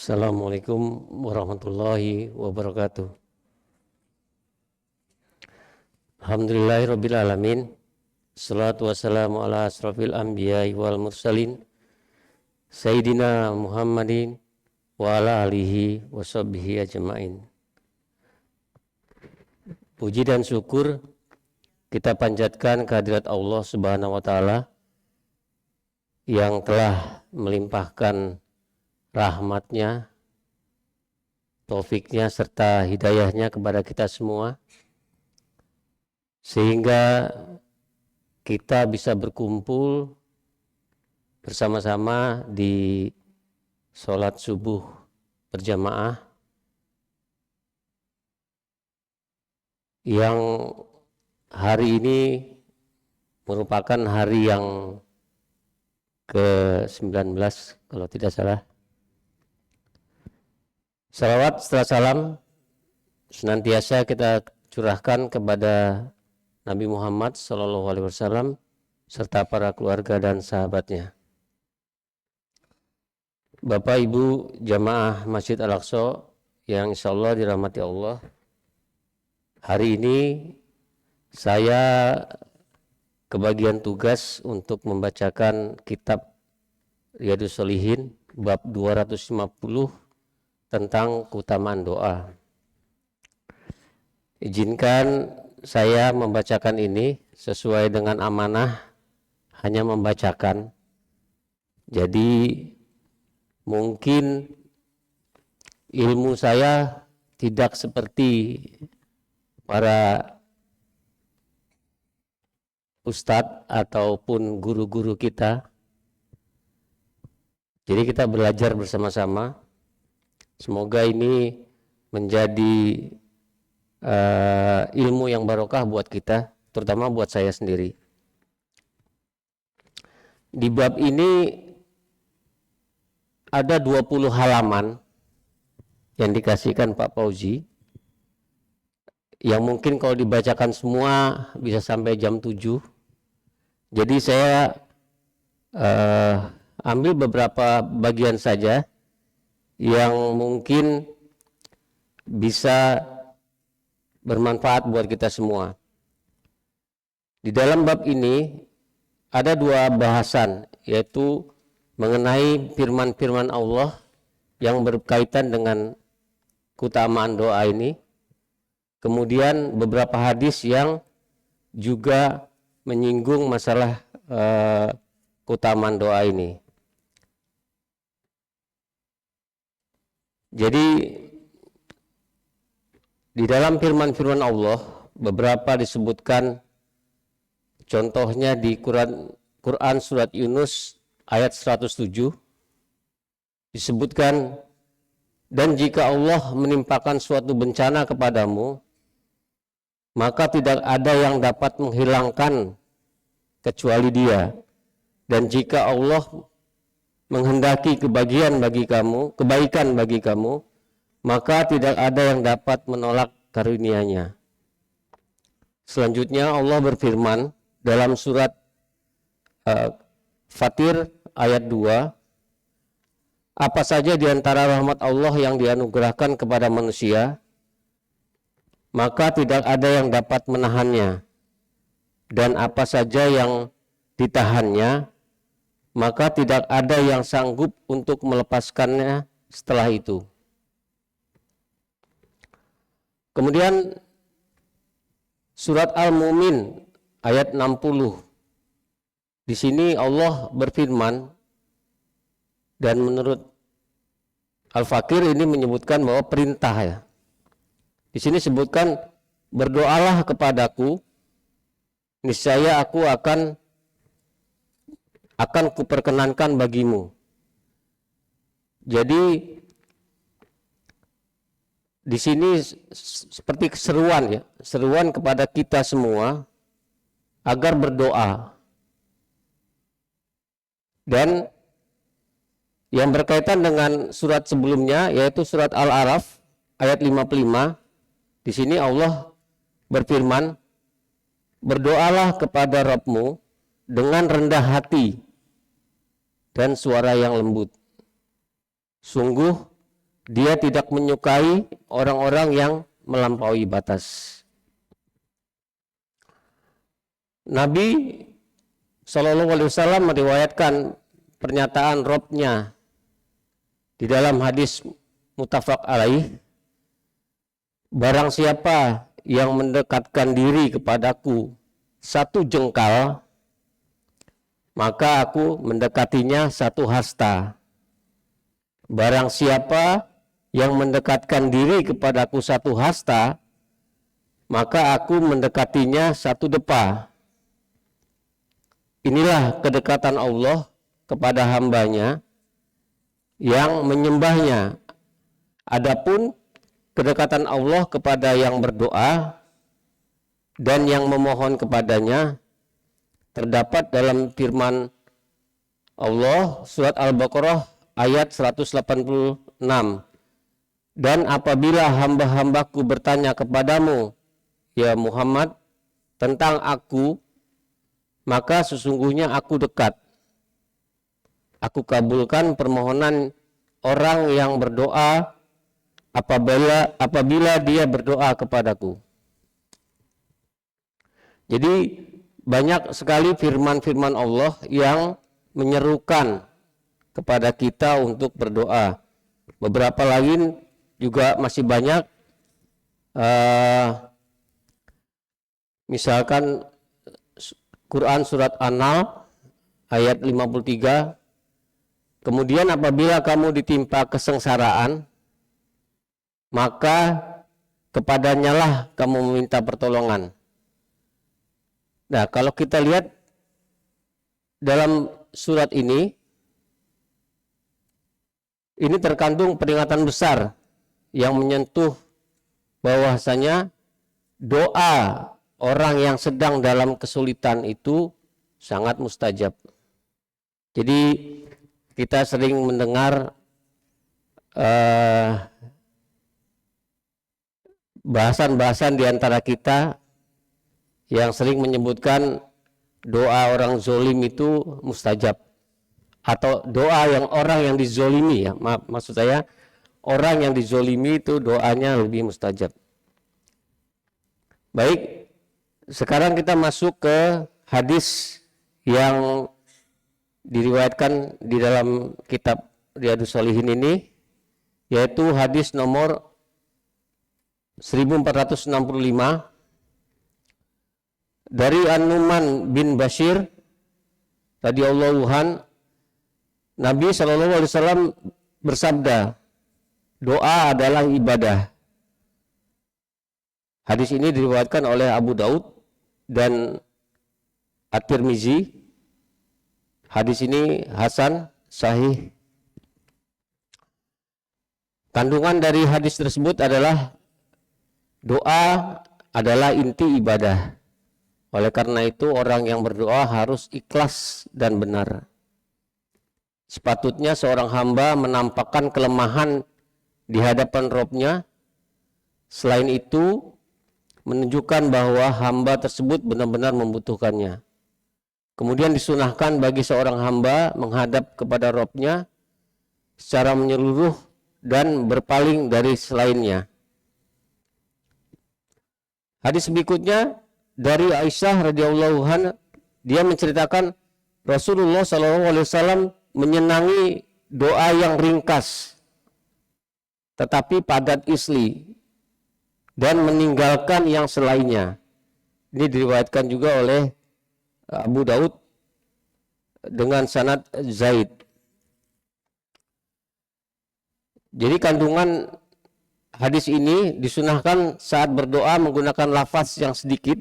Assalamualaikum warahmatullahi wabarakatuh. Alhamdulillahirabbil alamin. Shalatu wassalamu ala asrofil anbiya'i wal mursalin Sayyidina Muhammadin wa ala alihi wa sahbihi ajma'in. Puji dan syukur kita panjatkan kehadirat Allah Subhanahu wa taala yang telah melimpahkan rahmatnya, taufiknya serta hidayahnya kepada kita semua, sehingga kita bisa berkumpul bersama-sama di sholat subuh berjamaah yang hari ini merupakan hari yang ke-19 kalau tidak salah. Salawat serta salam senantiasa kita curahkan kepada Nabi Muhammad SAW serta para keluarga dan sahabatnya. Bapak Ibu jamaah Masjid Al-Aqsa yang insya Allah dirahmati Allah, hari ini saya kebagian tugas untuk membacakan kitab Riyadhus Shalihin bab 250 tentang keutamaan doa. Izinkan saya membacakan ini sesuai dengan amanah, hanya membacakan. Jadi mungkin ilmu saya tidak seperti para ustadz ataupun guru-guru kita. Jadi kita belajar bersama-sama. Semoga ini menjadi ilmu yang barokah buat kita, terutama buat saya sendiri. Di bab ini ada 20 halaman yang dikasihkan Pak Fauzi, yang mungkin kalau dibacakan semua bisa sampai jam 7. Jadi saya ambil beberapa bagian saja yang mungkin bisa bermanfaat buat kita semua. Di dalam bab ini ada dua bahasan, yaitu mengenai firman-firman Allah yang berkaitan dengan keutamaan doa ini. Kemudian beberapa hadis yang juga menyinggung masalah keutamaan doa ini. Jadi di dalam firman-firman Allah beberapa disebutkan, contohnya di Quran surat Yunus ayat 107 disebutkan, dan jika Allah menimpakan suatu bencana kepadamu, maka tidak ada yang dapat menghilangkan kecuali Dia, dan jika Allah menghendaki kebaikan bagi kamu, maka tidak ada yang dapat menolak karunia-Nya. Selanjutnya Allah berfirman dalam surat Fatir ayat 2, apa saja di antara rahmat Allah yang dianugerahkan kepada manusia, maka tidak ada yang dapat menahannya, dan apa saja yang ditahannya, maka tidak ada yang sanggup untuk melepaskannya setelah itu. Kemudian surat Al-Mu'min ayat 60. Di sini Allah berfirman, dan menurut Al-Fakir ini menyebutkan bahwa perintah ya. Di sini sebutkan, berdoalah kepadaku, niscaya aku akan kuperkenankan bagimu. Jadi di sini seperti seruan ya, seruan kepada kita semua agar berdoa. Dan yang berkaitan dengan surat sebelumnya, yaitu surat Al-A'raf ayat 55, di sini Allah berfirman, berdoalah kepada Rabbmu dengan rendah hati dan suara yang lembut. Sungguh dia tidak menyukai orang-orang yang melampaui batas. Nabi SAW meriwayatkan pernyataan Robnya di dalam hadis muttafaq alaih, barang siapa yang mendekatkan diri kepadaku 1 jengkal, maka aku mendekatinya 1 hasta. Barang siapa yang mendekatkan diri kepadaku 1 hasta, maka aku mendekatinya 1 depa. Inilah kedekatan Allah kepada hambanya yang menyembahnya. Adapun kedekatan Allah kepada yang berdoa dan yang memohon kepadanya terdapat dalam firman Allah surat Al-Baqarah ayat 186. Dan apabila hamba-hambaku bertanya kepadamu, ya Muhammad, tentang aku, maka sesungguhnya aku dekat. Aku kabulkan permohonan orang yang berdoa apabila dia berdoa kepadaku. Jadi banyak sekali firman-firman Allah yang menyerukan kepada kita untuk berdoa. Beberapa lain juga masih banyak. Misalkan Quran surat An-Nahl ayat 53, kemudian apabila kamu ditimpa kesengsaraan, maka kepadanya lah kamu meminta pertolongan. Nah, kalau kita lihat dalam surat ini terkandung peringatan besar yang menyentuh bahwasanya doa orang yang sedang dalam kesulitan itu sangat mustajab. Jadi kita sering mendengar bahasan-bahasan di antara kita yang sering menyebutkan doa orang zolim itu mustajab, atau doa yang orang yang dizolimi, ya maksud saya orang yang dizolimi itu doanya lebih mustajab. Baik, sekarang kita masuk ke hadis yang diriwayatkan di dalam kitab Riyadhus Shalihin ini, yaitu hadis nomor 1465 dari An-Nu'man bin Bashir radhiyallahu anhu. Nabi SAW bersabda, doa adalah ibadah. Hadis ini diriwayatkan oleh Abu Daud dan At-Tirmizi. Hadis ini hasan, sahih. Kandungan dari hadis tersebut adalah doa adalah inti ibadah. Oleh karena itu orang yang berdoa harus ikhlas dan benar. Sepatutnya seorang hamba menampakkan kelemahan di hadapan Robnya. Selain itu, menunjukkan bahwa hamba tersebut benar-benar membutuhkannya. Kemudian disunahkan bagi seorang hamba menghadap kepada Robnya secara menyeluruh dan berpaling dari selainnya. Hadis berikutnya dari Aisyah radhiyallahu anha, dia menceritakan Rasulullah SAW menyenangi doa yang ringkas tetapi padat isli dan meninggalkan yang selainnya. Ini diriwayatkan juga oleh Abu Daud dengan sanad Zaid. Jadi kandungan hadis ini disunahkan saat berdoa menggunakan lafaz yang sedikit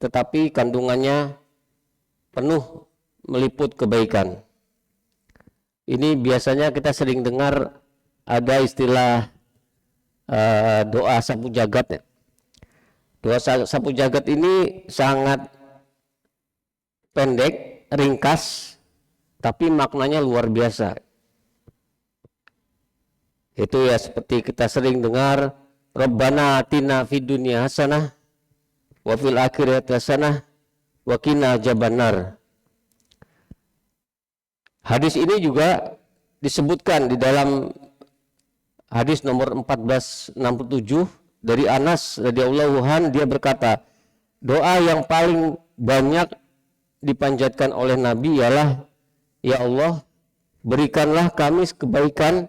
tetapi kandungannya penuh meliput kebaikan. Ini biasanya kita sering dengar ada istilah doa sapu jagat, ya. Doa sapu jagat ini sangat pendek, ringkas, tapi maknanya luar biasa. Itu ya seperti kita sering dengar, Rabbana atina fid dunya hasanah wa fil akhirati hasanah wa qina adzabannar. Hadis ini juga disebutkan di dalam hadis nomor 1467 dari Anas radhiyallahu anhu, dia berkata, doa yang paling banyak dipanjatkan oleh Nabi ialah, ya Allah, berikanlah kami kebaikan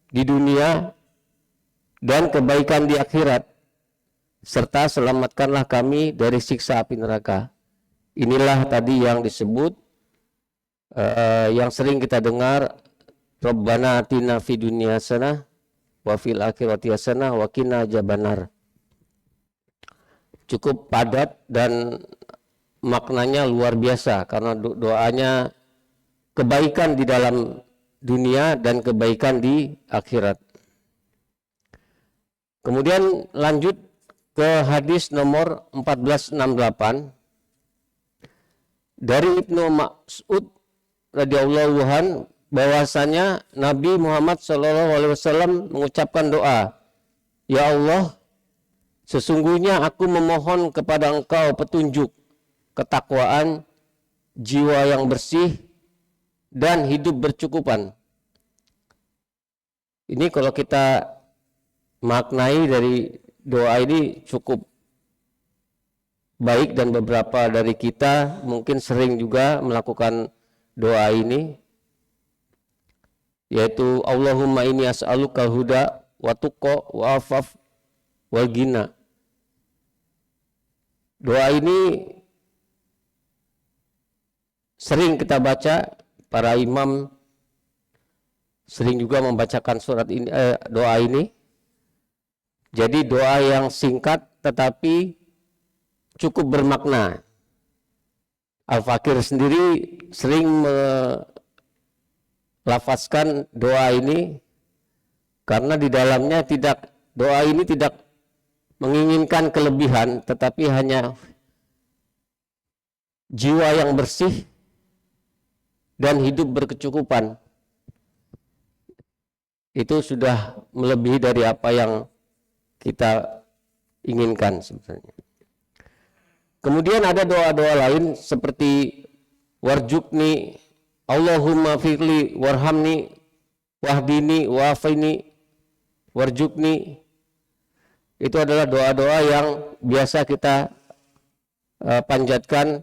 di dunia dan kebaikan di akhirat, serta selamatkanlah kami dari siksa api neraka. Inilah tadi yang disebut, yang sering kita dengar, Rabbana atina fid dunya hasanah wa fil akhirati hasanah wa qina adzabannar. Cukup padat dan maknanya luar biasa, karena doanya kebaikan di dalam dunia dan kebaikan di akhirat. Kemudian lanjut ke hadis nomor 1468 dari Ibnu Mas'ud radhiyallahu anhu, bahwasanya Nabi Muhammad SAW mengucapkan doa, ya Allah, sesungguhnya aku memohon kepada Engkau petunjuk, ketakwaan, jiwa yang bersih, dan hidup bercukupan. Ini kalau kita maknai dari doa ini cukup baik, dan beberapa dari kita mungkin sering juga melakukan doa ini, yaitu Allahumma inni as'aluka huda wa tuqa wa afaf wal ghina. Doa ini sering kita baca, para imam sering juga membacakan surat ini, doa ini. Jadi doa yang singkat tetapi cukup bermakna. Al-Fakir sendiri sering melafazkan doa ini karena di dalamnya doa ini tidak menginginkan kelebihan, tetapi hanya jiwa yang bersih dan hidup berkecukupan. Itu sudah melebihi dari apa yang kita inginkan sebenarnya. Kemudian ada doa-doa lain seperti warjukni, Allahumma firli warhamni wahdini wafini warjukni. Itu adalah doa-doa yang biasa kita panjatkan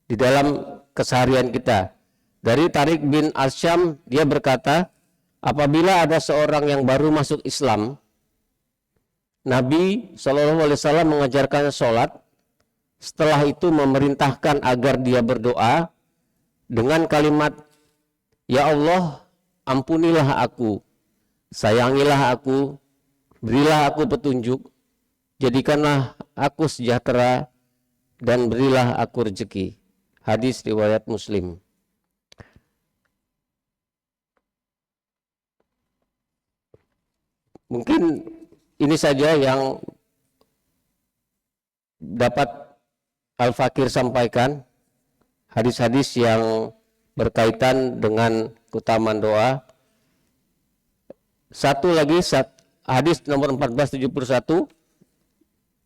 di dalam keseharian kita. Dari Tariq bin Asyam, dia berkata, apabila ada seorang yang baru masuk Islam, Nabi SAW mengajarkan sholat, setelah itu memerintahkan agar dia berdoa dengan kalimat, ya Allah, ampunilah aku, sayangilah aku, berilah aku petunjuk, jadikanlah aku sejahtera, dan berilah aku rezeki. Hadis riwayat Muslim. Mungkin ini saja yang dapat Al-Fakir sampaikan, hadis-hadis yang berkaitan dengan keutamaan doa. Satu lagi, hadis nomor 1471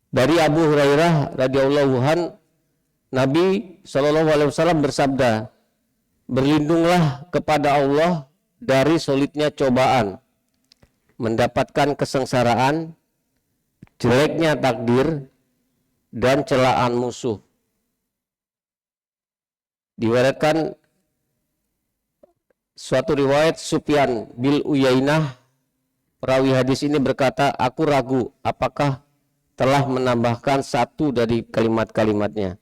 dari Abu Hurairah radhiyallahu anhu, Nabi SAW bersabda, berlindunglah kepada Allah dari sulitnya cobaan, mendapatkan kesengsaraan, jeleknya takdir, dan celaan musuh. Diriwayatkan suatu riwayat Sufyan bin Uyainah, perawi hadis ini berkata, aku ragu apakah telah menambahkan satu dari kalimat-kalimatnya.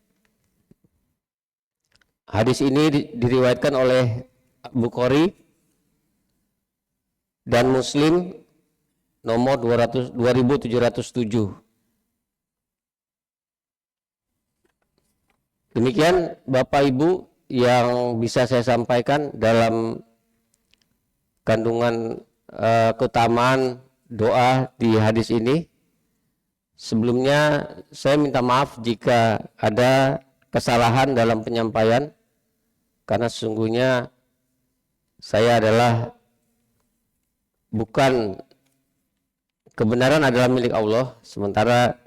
Hadis ini diriwayatkan oleh Bukhari dan Muslim nomor 2707. Demikian Bapak Ibu yang bisa saya sampaikan dalam kandungan keutamaan doa di hadis ini. Sebelumnya saya minta maaf jika ada kesalahan dalam penyampaian, karena sesungguhnya saya adalah kebenaran adalah milik Allah, sementara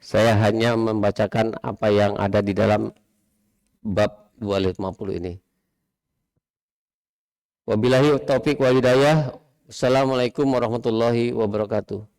saya hanya membacakan apa yang ada di dalam bab 250 ini. Wabillahi taufik wal hidayah. Assalamualaikum warahmatullahi wabarakatuh.